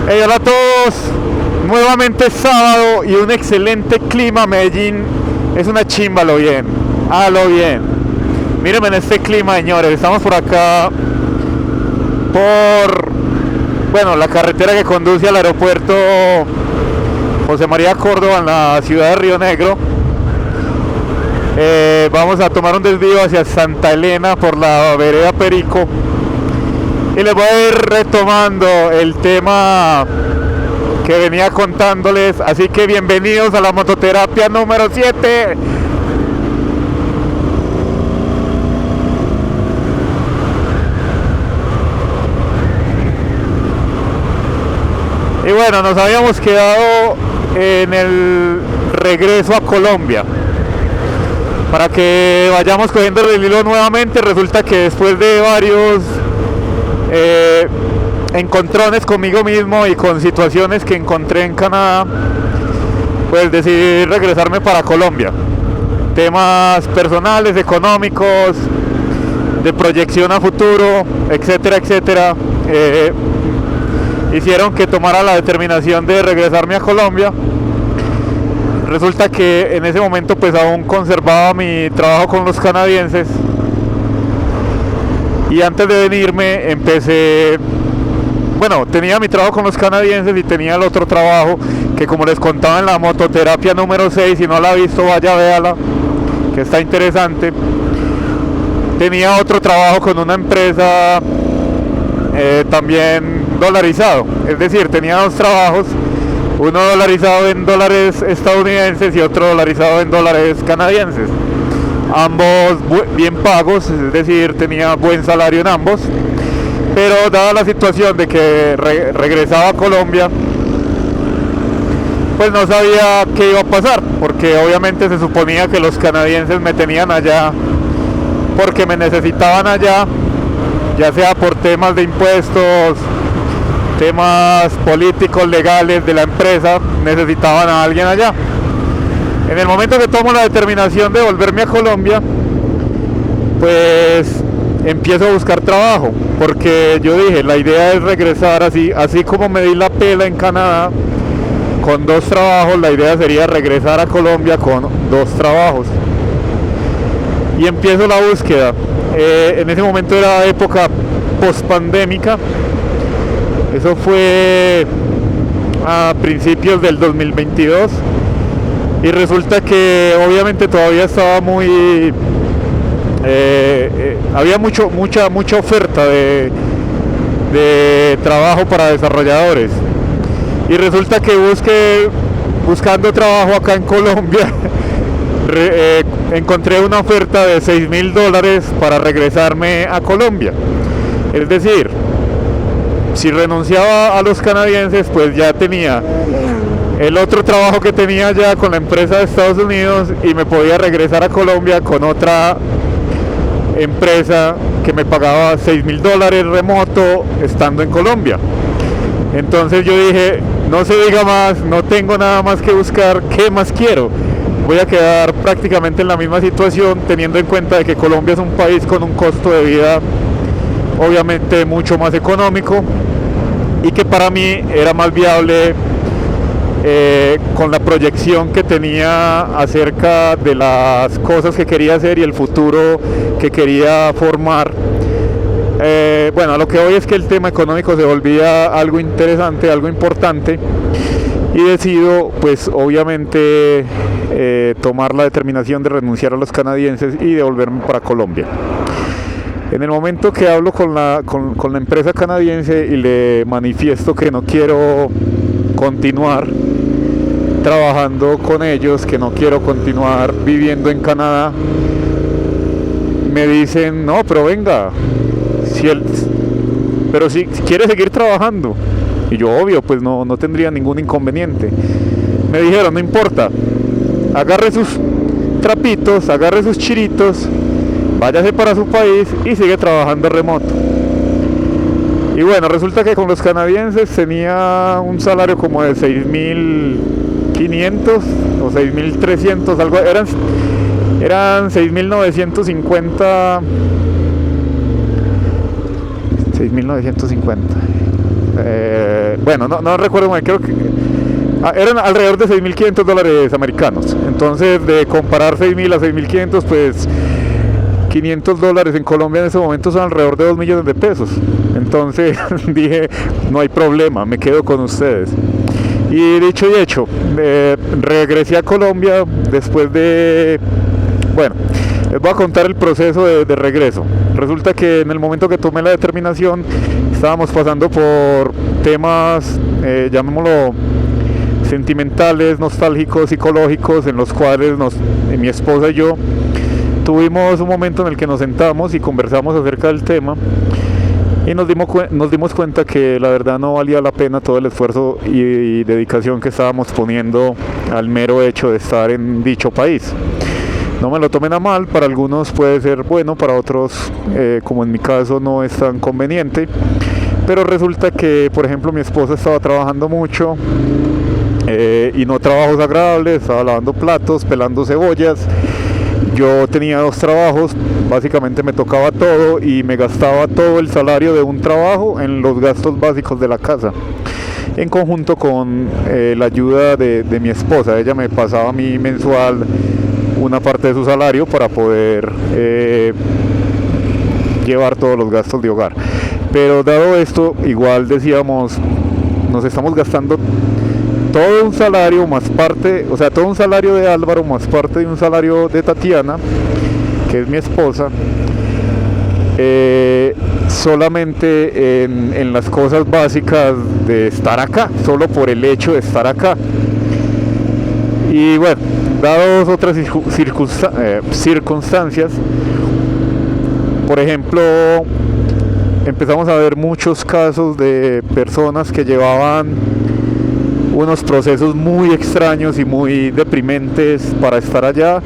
Hey, hola a todos, nuevamente es sábado y un excelente clima. Medellín es una chimba, lo bien, lo bien. Mírenme en este clima, señores, estamos por acá, la carretera que conduce al aeropuerto José María Córdoba en la ciudad de Río Negro. Vamos a tomar un desvío hacia Santa Elena por la vereda Perico y les voy a ir retomando el tema que venía contándoles, así que bienvenidos a la mototerapia número 7. Y bueno, nos habíamos quedado en el regreso a Colombia. Para que vayamos cogiendo el hilo nuevamente, resulta que después de varios encontrones conmigo mismo y con situaciones que encontré en Canadá, pues decidí regresarme para Colombia. Temas personales, económicos, de proyección a futuro, etcétera, etcétera, hicieron que tomara la determinación de regresarme a Colombia. Resulta que en ese momento pues aún conservaba mi trabajo con los canadienses, y antes de venirme tenía mi trabajo con los canadienses y tenía el otro trabajo que, como les contaba en la mototerapia número 6, si no la ha visto vaya véala, que está interesante. Tenía otro trabajo con una empresa también dolarizado, es decir, tenía dos trabajos, uno dolarizado en dólares estadounidenses y otro dolarizado en dólares canadienses, ambos bien pagos, es decir, tenía buen salario en ambos. Pero dada la situación de que regresaba a Colombia, pues no sabía qué iba a pasar, porque obviamente se suponía que los canadienses me tenían allá porque me necesitaban allá, ya sea por temas de impuestos, temas políticos, legales de la empresa, necesitaban a alguien allá. En el momento que tomo la determinación de volverme a Colombia, pues empiezo a buscar trabajo, porque yo dije, la idea es regresar así como me di la pela en Canadá con dos trabajos, la idea sería regresar a Colombia con dos trabajos. Y empiezo la búsqueda. En ese momento era época post-pandémica, eso fue a principios del 2022, y resulta que obviamente todavía estaba había mucha oferta de trabajo para desarrolladores, y resulta que buscando trabajo acá en Colombia encontré una oferta de $6,000 para regresarme a Colombia. Es decir, si renunciaba a los canadienses, pues ya tenía el otro trabajo que tenía ya con la empresa de Estados Unidos y me podía regresar a Colombia con otra empresa que me pagaba $6,000 remoto estando en Colombia. Entonces yo dije, no se diga más, no tengo nada más que buscar, ¿qué más quiero? Voy a quedar prácticamente en la misma situación, teniendo en cuenta de que Colombia es un país con un costo de vida obviamente mucho más económico, y que para mí era más viable con la proyección que tenía acerca de las cosas que quería hacer y el futuro que quería formar. A lo que hoy es que el tema económico se volvía algo interesante, algo importante, y decido pues obviamente tomar la determinación de renunciar a los canadienses y de volverme para Colombia. En el momento que hablo con la empresa canadiense y le manifiesto que no quiero continuar trabajando con ellos, que no quiero continuar viviendo en Canadá, me dicen, no, pero venga, pero si quiere seguir trabajando. Y yo, obvio, pues no tendría ningún inconveniente. Me dijeron, no importa, agarre sus trapitos, agarre sus chiritos, váyase para su país y sigue trabajando remoto. Y bueno, resulta que con los canadienses tenía un salario como de 6,500 o 6,300, algo, eran 6,950. 6,950. bueno, no recuerdo muy bien, creo que eran alrededor de $6.500 americanos. Entonces, de comparar 6.000 a 6.500, pues $500 en Colombia en ese momento son alrededor de 2 millones de pesos. Entonces dije, no hay problema, me quedo con ustedes. Y dicho y hecho, regresé a Colombia después de... Bueno, les voy a contar el proceso de regreso. Resulta que en el momento que tomé la determinación, estábamos pasando por temas, llamémoslo, sentimentales, nostálgicos, psicológicos, en los cuales mi esposa y yo tuvimos un momento en el que nos sentamos y conversamos acerca del tema y nos dimos cuenta que la verdad no valía la pena todo el esfuerzo y dedicación que estábamos poniendo al mero hecho de estar en dicho país. No me lo tomen a mal, para algunos puede ser bueno, para otros, como en mi caso, no es tan conveniente, pero resulta que, por ejemplo, mi esposa estaba trabajando mucho, y no trabajos agradables, estaba lavando platos, pelando cebollas. Yo tenía 2 trabajos, básicamente me tocaba todo y me gastaba todo el salario de un trabajo en los gastos básicos de la casa, en conjunto con la ayuda de mi esposa. Ella me pasaba a mí mensual una parte de su salario para poder llevar todos los gastos de hogar. Pero dado esto, igual decíamos, nos estamos gastando todo un salario más parte, o sea, todo un salario de Álvaro más parte de un salario de Tatiana, que es mi esposa, solamente en las cosas básicas de estar acá, solo por el hecho de estar acá. Y bueno, dadas otras circunstancias, por ejemplo, empezamos a ver muchos casos de personas que llevaban unos procesos muy extraños y muy deprimentes para estar allá,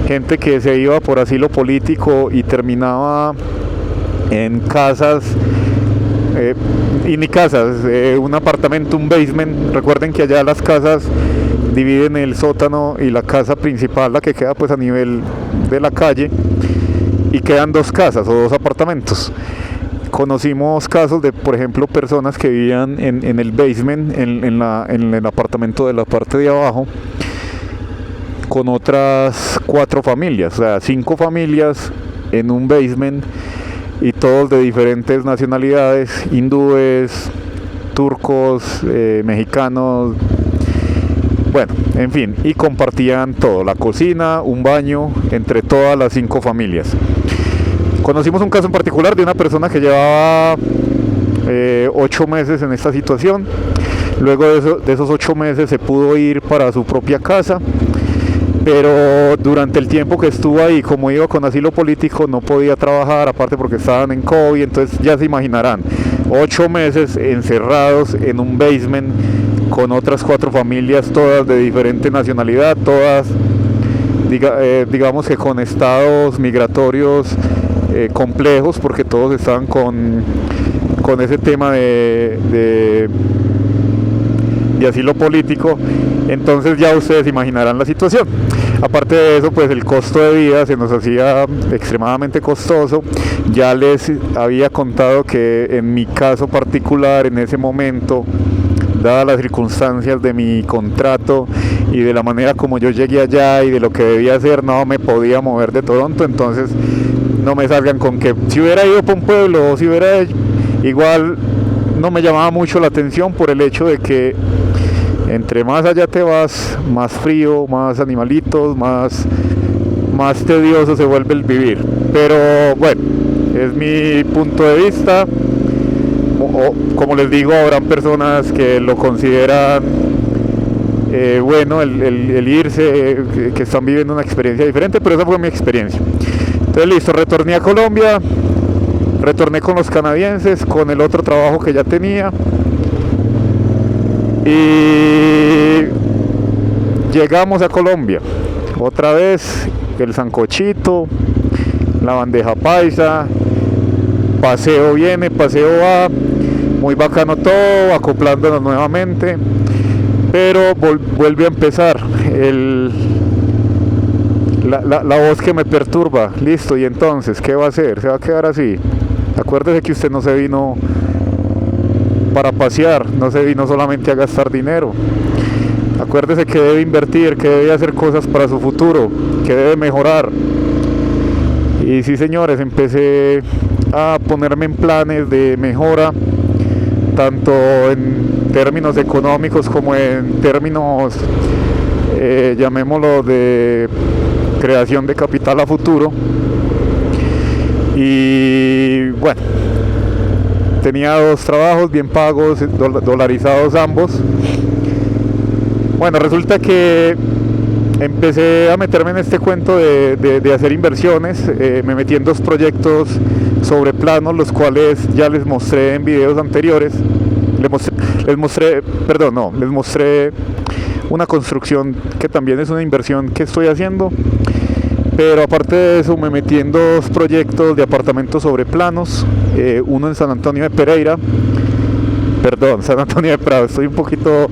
gente que se iba por asilo político y terminaba en casas, y ni casas, un apartamento, un basement. Recuerden que allá las casas dividen el sótano y la casa principal, la que queda pues a nivel de la calle, y quedan 2 casas o 2 apartamentos. Conocimos casos de, por ejemplo, personas que vivían en el basement, en el apartamento de la parte de abajo, con otras 4 familias, o sea, 5 familias en un basement, y todos de diferentes nacionalidades, hindúes, turcos, mexicanos, bueno, en fin, y compartían todo, la cocina, un baño, entre todas las 5 familias. Conocimos un caso en particular de una persona que llevaba 8 meses en esta situación. Luego de esos 8 meses se pudo ir para su propia casa, pero durante el tiempo que estuvo ahí, como iba con asilo político, no podía trabajar, aparte porque estaban en COVID. Entonces ya se imaginarán, 8 meses encerrados en un basement con otras 4 familias, todas de diferente nacionalidad, todas digamos que con estados migratorios complejos, porque todos estaban con ese tema de asilo político. Entonces ya ustedes imaginarán la situación. Aparte de eso, pues el costo de vida se nos hacía extremadamente costoso. Ya les había contado que en mi caso particular, en ese momento, dadas las circunstancias de mi contrato y de la manera como yo llegué allá y de lo que debía hacer, no me podía mover de Toronto. Entonces no me salgan con que si hubiera ido para un pueblo o si hubiera, igual no me llamaba mucho la atención, por el hecho de que entre más allá te vas, más frío, más animalitos, más tedioso se vuelve el vivir. Pero bueno, es mi punto de vista. Como les digo, habrán personas que lo consideran bueno el irse, que están viviendo una experiencia diferente, pero esa fue mi experiencia. Entonces listo, retorné a Colombia, retorné con los canadienses, con el otro trabajo que ya tenía, y llegamos a Colombia. Otra vez el sancochito, la bandeja paisa, paseo viene, paseo va, muy bacano todo, acoplándonos nuevamente, pero vuelve a empezar la voz que me perturba. Listo, y entonces, ¿qué va a hacer? ¿Se va a quedar así? Acuérdese que usted no se vino para pasear, no se vino solamente a gastar dinero. Acuérdese que debe invertir, que debe hacer cosas para su futuro, que debe mejorar. Y sí, señores, empecé a ponerme en planes de mejora, tanto en términos económicos como en términos, llamémoslo, de creación de capital a futuro. Y bueno, tenía 2 trabajos bien pagos, dolarizados ambos. Bueno, resulta que empecé a meterme en este cuento de hacer inversiones. Me metí en 2 proyectos sobre planos, los cuales ya les mostré en videos anteriores. Les mostré una construcción que también es una inversión que estoy haciendo. Pero aparte de eso, me metí en 2 proyectos de apartamentos sobre planos, uno en San Antonio de Prado, estoy un poquito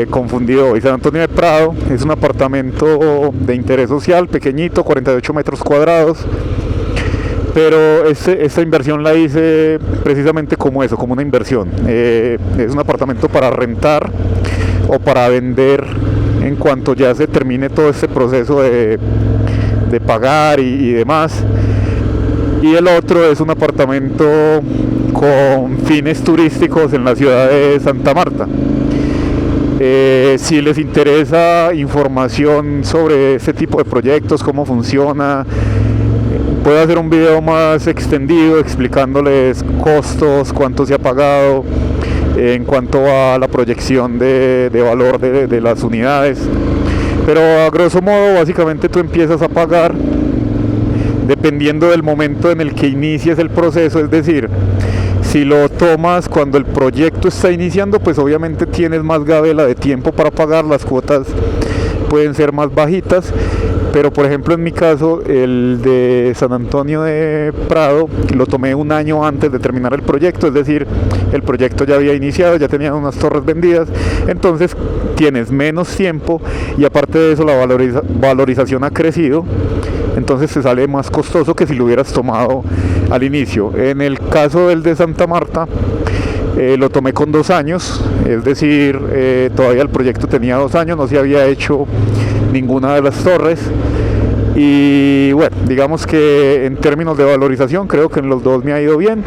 confundido hoy. San Antonio de Prado es un apartamento de interés social, pequeñito, 48 metros cuadrados, pero esta inversión la hice precisamente como eso, como una inversión. Es un apartamento para rentar o para vender en cuanto ya se termine todo este proceso de pagar y demás. Y el otro es un apartamento con fines turísticos en la ciudad de Santa Marta. Si les interesa información sobre este tipo de proyectos, cómo funciona, puedo hacer un video más extendido explicándoles costos, cuánto se ha pagado en cuanto a la proyección de valor de las unidades. Pero a grosso modo, básicamente tú empiezas a pagar dependiendo del momento en el que inicies el proceso. Es decir, si lo tomas cuando el proyecto está iniciando, pues obviamente tienes más gabela de tiempo para pagar, las cuotas pueden ser más bajitas. Pero por ejemplo, en mi caso, el de San Antonio de Prado lo tomé un año antes de terminar el proyecto, es decir, el proyecto ya había iniciado, ya tenían unas torres vendidas, entonces tienes menos tiempo y aparte de eso la valorización ha crecido, entonces te sale más costoso que si lo hubieras tomado al inicio. En el caso del de Santa Marta, lo tomé con 2 años, es decir, todavía el proyecto tenía 2 años, no se había hecho ninguna de las torres. Y bueno, digamos que en términos de valorización creo que en los 2 me ha ido bien.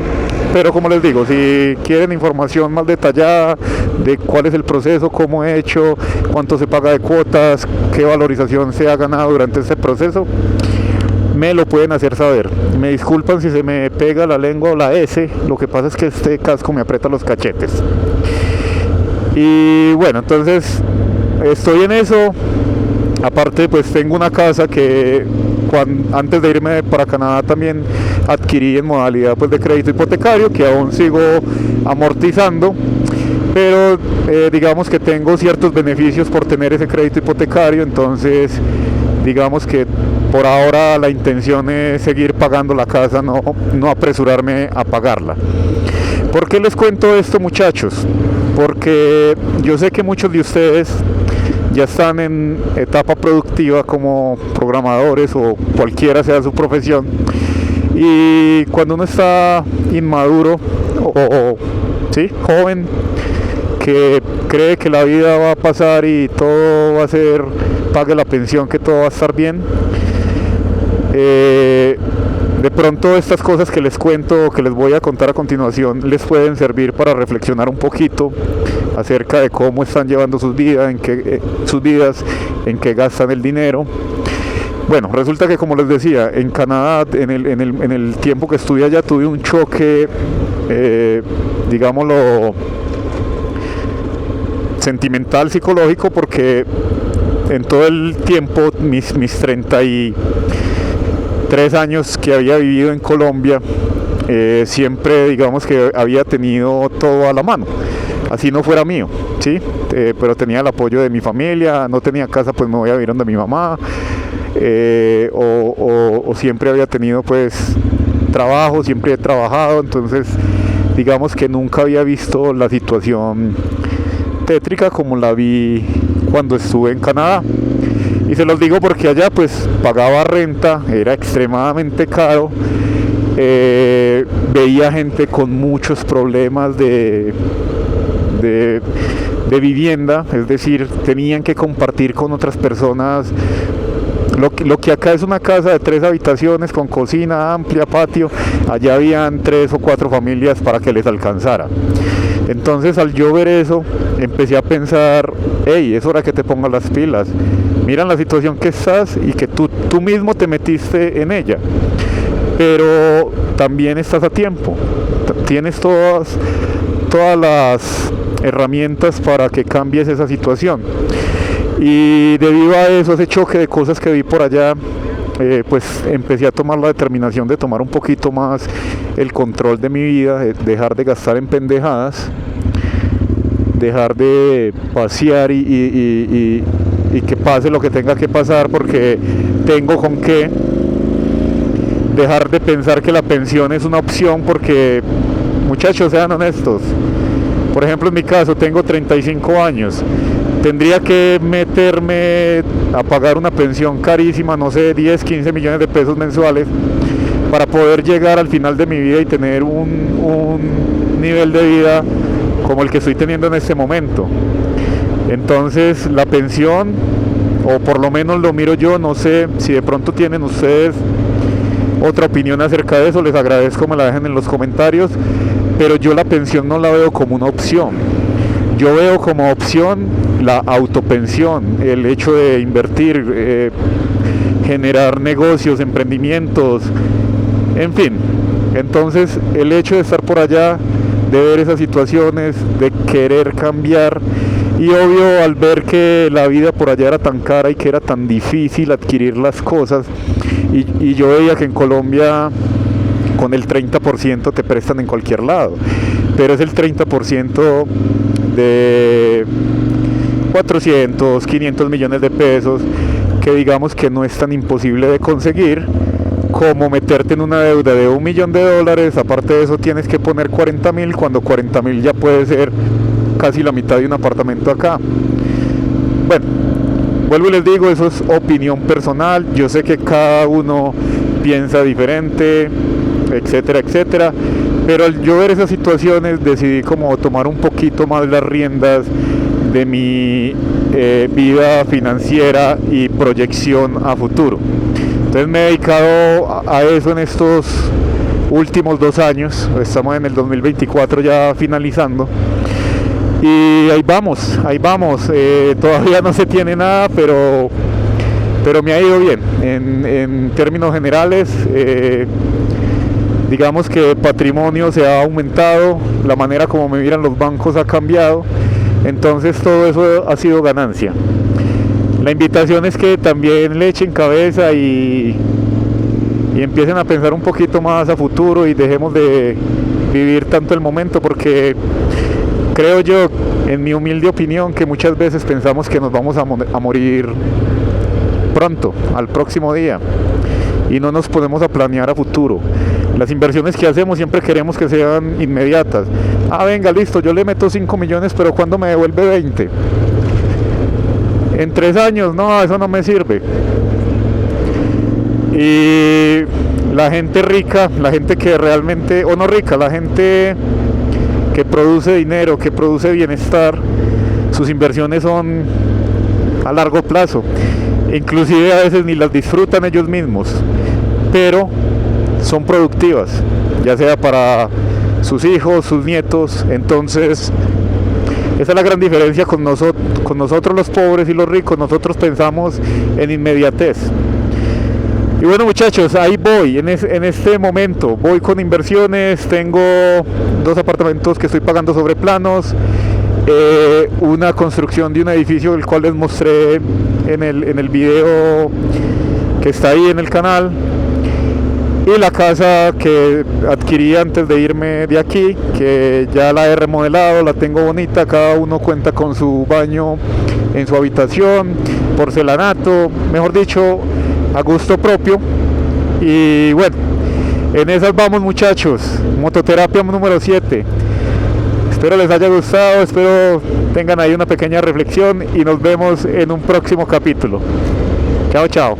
Pero como les digo, si quieren información más detallada de cuál es el proceso, cómo he hecho, cuánto se paga de cuotas, qué valorización se ha ganado durante este proceso, me lo pueden hacer saber. Me disculpan si se me pega la lengua o la S, lo que pasa es que este casco me aprieta los cachetes. Y bueno, entonces estoy en eso. Aparte, pues tengo una casa que antes de irme para Canadá también adquirí en modalidad pues de crédito hipotecario, que aún sigo amortizando, pero digamos que tengo ciertos beneficios por tener ese crédito hipotecario. Entonces digamos que por ahora la intención es seguir pagando la casa, no apresurarme a pagarla. ¿Por qué les cuento esto, muchachos? Porque yo sé que muchos de ustedes ya están en etapa productiva como programadores o cualquiera sea su profesión, y cuando uno está inmaduro o ¿sí? joven, que cree que la vida va a pasar y todo va a ser, pague la pensión, que todo va a estar bien, de pronto estas cosas que les cuento, que les voy a contar a continuación, les pueden servir para reflexionar un poquito acerca de cómo están llevando sus vidas, en qué gastan el dinero. Bueno, resulta que, como les decía, en Canadá, en el tiempo que estuve allá, tuve un choque, digámoslo, sentimental, psicológico, porque en todo el tiempo, mis 33 años que había vivido en Colombia, siempre digamos que había tenido todo a la mano, así no fuera mío, ¿sí? Pero tenía el apoyo de mi familia. No tenía casa, pues me voy a vivir donde mi mamá, o siempre había tenido pues trabajo, siempre he trabajado. Entonces digamos que nunca había visto la situación tétrica como la vi cuando estuve en Canadá. Y se los digo porque allá pues pagaba renta, era extremadamente caro, veía gente con muchos problemas de vivienda, es decir, tenían que compartir con otras personas. Lo que acá es una casa de 3 habitaciones con cocina amplia, patio, allá habían 3 o 4 familias para que les alcanzara. Entonces, al yo ver eso, empecé a pensar, hey, es hora que te pongas las pilas. Mira la situación que estás y que tú mismo te metiste en ella. Pero también estás a tiempo. Tienes todas las herramientas para que cambies esa situación. Y debido a eso, ese choque de cosas que vi por allá, pues empecé a tomar la determinación de tomar un poquito más el control de mi vida, de dejar de gastar en pendejadas, dejar de pasear y que pase lo que tenga que pasar, porque tengo con qué. Dejar de pensar que la pensión es una opción, porque, muchachos, sean honestos. Por ejemplo, en mi caso, tengo 35 años. Tendría que meterme a pagar una pensión carísima, no sé, 10, 15 millones de pesos mensuales, para poder llegar al final de mi vida y tener un nivel de vida como el que estoy teniendo en este momento. Entonces, la pensión, o por lo menos lo miro yo, no sé si de pronto tienen ustedes otra opinión acerca de eso, les agradezco, me la dejen en los comentarios, pero yo la pensión no la veo como una opción. Yo veo como opción la autopensión, el hecho de invertir, generar negocios, emprendimientos, en fin. Entonces, el hecho de estar por allá, de ver esas situaciones, de querer cambiar, y obvio, al ver que la vida por allá era tan cara y que era tan difícil adquirir las cosas, y yo veía que en Colombia con el 30% te prestan en cualquier lado, pero es el 30% de 400, 500 millones de pesos, que digamos que no es tan imposible de conseguir como meterte en una deuda de $1 millón. Aparte de eso tienes que poner 40.000, cuando 40.000 ya puede ser casi la mitad de un apartamento acá. Bueno, vuelvo y les digo, eso es opinión personal, yo sé que cada uno piensa diferente, etcétera, etcétera, pero al yo ver esas situaciones decidí como tomar un poquito más las riendas de mi vida financiera y proyección a futuro. Entonces me he dedicado a eso en estos últimos 2 años, estamos en el 2024 ya finalizando, y ahí vamos, todavía no se tiene nada, pero me ha ido bien, en términos generales. Digamos que el patrimonio se ha aumentado, la manera como me miran los bancos ha cambiado, entonces todo eso ha sido ganancia. La invitación es que también le echen cabeza y empiecen a pensar un poquito más a futuro y dejemos de vivir tanto el momento, porque creo yo, en mi humilde opinión, que muchas veces pensamos que nos vamos a morir pronto, al próximo día, y no nos ponemos a planear a futuro. Las inversiones que hacemos siempre queremos que sean inmediatas. Venga, listo, yo le meto 5 millones, pero ¿cuándo me devuelve 20? En 3 años, no, eso no me sirve. Y la gente rica, la gente que realmente, o no rica, la gente que produce dinero, que produce bienestar, sus inversiones son a largo plazo. Inclusive a veces ni las disfrutan ellos mismos, pero son productivas, ya sea para sus hijos, sus nietos. Entonces, esa es la gran diferencia con nosotros los pobres y los ricos. Nosotros pensamos en inmediatez. Y bueno, muchachos, ahí voy, en este momento voy con inversiones. Tengo 2 apartamentos que estoy pagando sobre planos, una construcción de un edificio el cual les mostré en el video que está ahí en el canal, y la casa que adquirí antes de irme de aquí, que ya la he remodelado, la tengo bonita. Cada uno cuenta con su baño en su habitación, porcelanato, mejor dicho, a gusto propio. Y bueno, en esas vamos, muchachos. Mototerapia número 7. Espero les haya gustado, espero tengan ahí una pequeña reflexión y nos vemos en un próximo capítulo. Chao, chao.